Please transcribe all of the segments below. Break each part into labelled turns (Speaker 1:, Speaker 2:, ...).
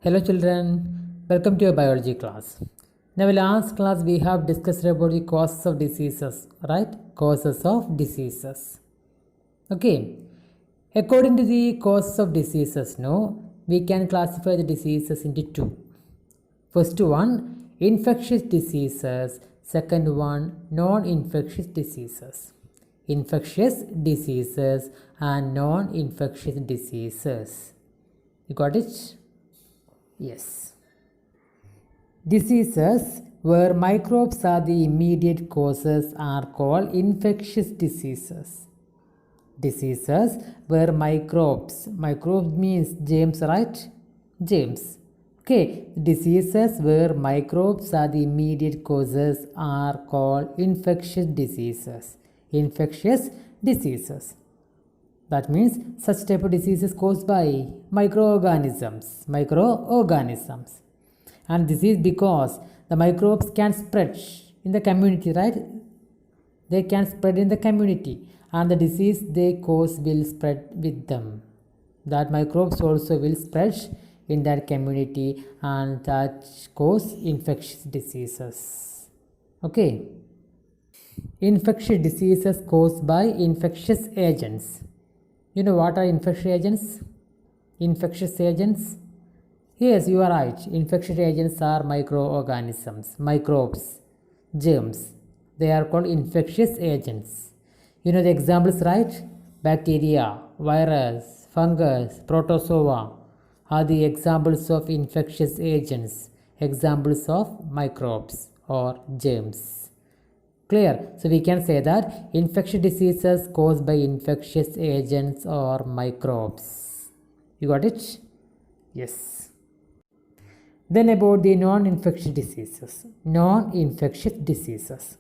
Speaker 1: Hello children, welcome to your biology class. Now last class we have discussed about the causes of diseases, right? Causes of diseases. Okay. According to the causes of diseases, we can classify the diseases into two. First one, infectious diseases. Second one, non-infectious diseases. Infectious diseases and non-infectious diseases. You got it? Yes. Diseases where microbes are the immediate causes are called infectious diseases. Diseases where microbes means germs, right? Germs. Okay, diseases where microbes are the immediate causes are called infectious diseases. Infectious diseases. That means such type of diseases caused by microorganisms. And this is because the microbes can spread in the community, right? They can spread in the community and the disease they cause will spread with them. That microbes also will spread in that community and that cause infectious diseases. Okay. Infectious diseases caused by infectious agents. You know what are infectious agents? Infectious agents? Yes, you are right. Infectious agents are microorganisms, microbes, germs. They are called infectious agents. You know the examples, right? Bacteria, virus, fungus, protozoa are the examples of infectious agents, examples of microbes or germs. Clear? So we can say that infectious diseases caused by infectious agents or microbes. You got it? Yes. Then about the non-infectious diseases. Non-infectious diseases.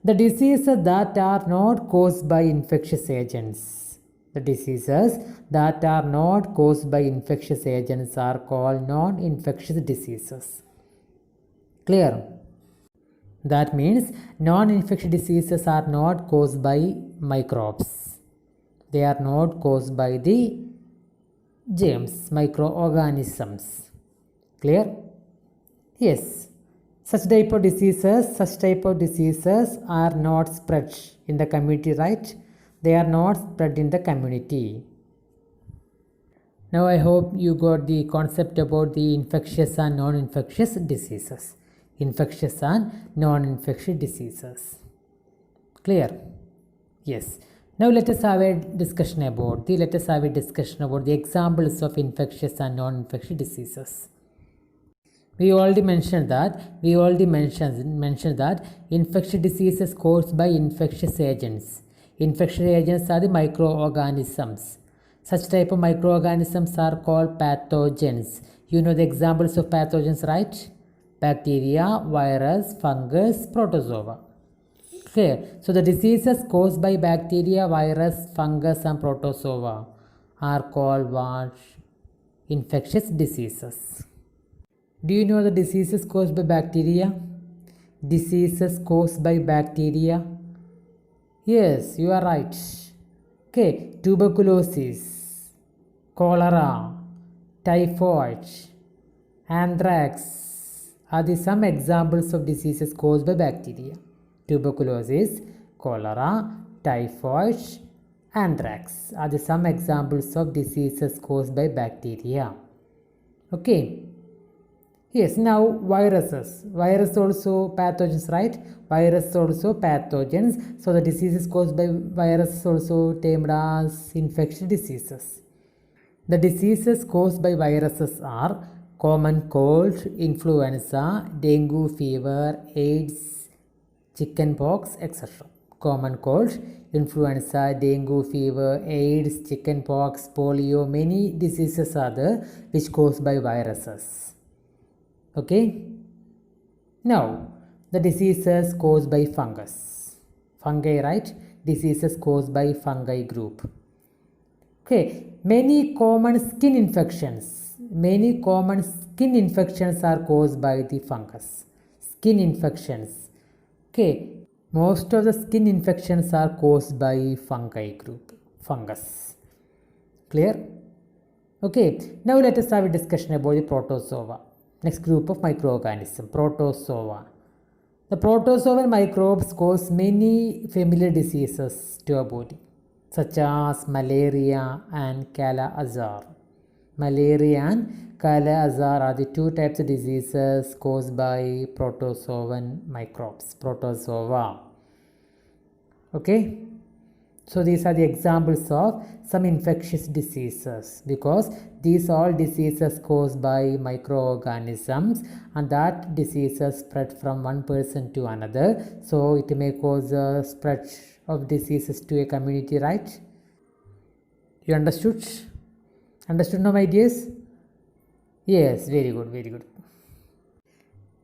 Speaker 1: The diseases that are not caused by infectious agents. The diseases that are not caused by infectious agents are called non-infectious diseases. Clear? That means non-infectious diseases are not caused by microbes. They are not caused by the germs, microorganisms. Clear? Yes. Such type of diseases are not spread in the community, right? They are not spread in the community. Now I hope you got the concept about the infectious and non-infectious diseases. Infectious and non-infectious diseases. Clear? Yes. Now let us have a discussion about the examples of infectious and non-infectious diseases. We already mentioned that infectious diseases caused by infectious agents. Infectious agents are the microorganisms. Such type of microorganisms are called pathogens. You know the examples of pathogens, right? Bacteria, virus, fungus, protozoa. Okay, so the diseases caused by bacteria, virus, fungus and protozoa are called what? Infectious diseases. Do you know the diseases caused by bacteria? Diseases caused by bacteria? Yes, you are right. Okay, tuberculosis, cholera, typhoid, anthrax are the some examples of diseases caused by bacteria. Tuberculosis, cholera, typhoid, anthrax are the some examples of diseases caused by bacteria. Okay. Yes, now viruses. Virus also pathogens, right? Virus also pathogens. So the diseases caused by virus also termed as infectious diseases. The diseases caused by viruses are common cold, influenza, dengue fever, AIDS, chickenpox, etc. Common cold, influenza, dengue fever, AIDS, chickenpox, polio, many diseases are there which caused by viruses. Okay. Now, the diseases caused by fungus. Fungi, right? Diseases caused by fungi group. Okay. Many common skin infections are caused by the fungus. Skin infections. Okay. Most of the skin infections are caused by fungi group. Fungus. Clear? Okay, now let us have a discussion about the protozoa. Next group of microorganisms, protozoa. The protozoan microbes cause many familiar diseases to our body, such as malaria and Kala-Azar. Malaria and Kala-Azar are the two types of diseases caused by protozoan microbes, protozoa. Okay, so these are the examples of some infectious diseases, because these are diseases caused by microorganisms and that diseases spread from one person to another. So it may cause a spread of diseases to a community, right? You understood? Understood now, my dears? Yes, very good, very good.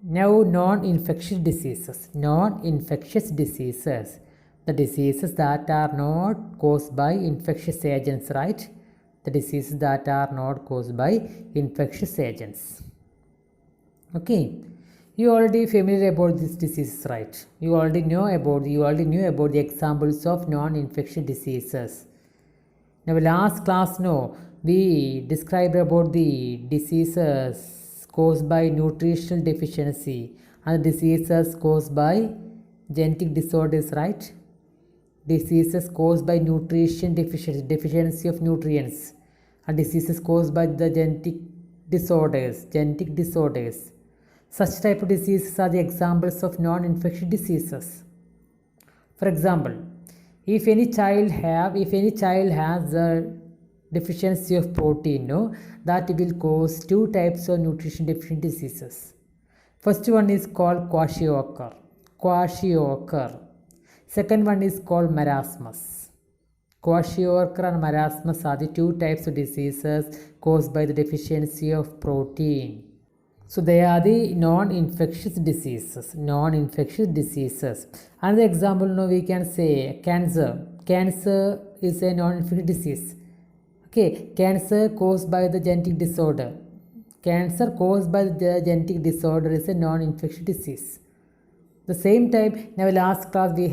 Speaker 1: Now non-infectious diseases. Non-infectious diseases. The diseases that are not caused by infectious agents, right? The diseases that are not caused by infectious agents. Okay, you already familiar about this disease, right? You already knew about the examples of non-infectious diseases. Now last class, no, we described about the diseases caused by nutritional deficiency and diseases caused by genetic disorders, right? Diseases caused by nutrition deficiency of nutrients, and diseases caused by the genetic disorders. Such type of diseases are the examples of non-infectious diseases. For example, if any child has a deficiency of protein, no, that will cause two types of nutrition deficient diseases. First one is called kwashiorkor. Second one is called marasmus. Kwashiorkor and marasmus are the two types of diseases caused by the deficiency of protein. So they are the non-infectious diseases. Another example, now we can say cancer. Cancer is a non-infectious disease. Okay, cancer caused by the genetic disorder. Cancer caused by the genetic disorder is a non-infectious disease. The same type, now last class we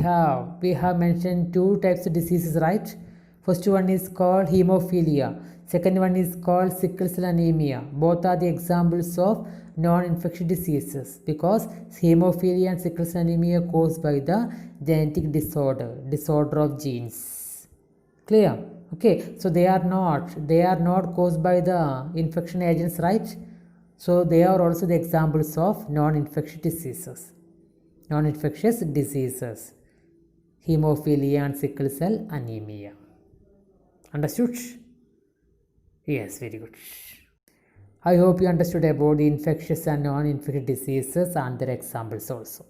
Speaker 1: have mentioned two types of diseases, right? First one is called hemophilia. Second one is called sickle cell anemia. Both are the examples of non-infectious diseases, because hemophilia and sickle cell anemia caused by the genetic disorder of genes. Clear? Okay, so they are not caused by the infection agents, right? So they are also the examples of non-infectious diseases. Hemophilia and sickle cell anemia. Understood? Yes, very good. I hope you understood about the infectious and non-infectious diseases and their examples also.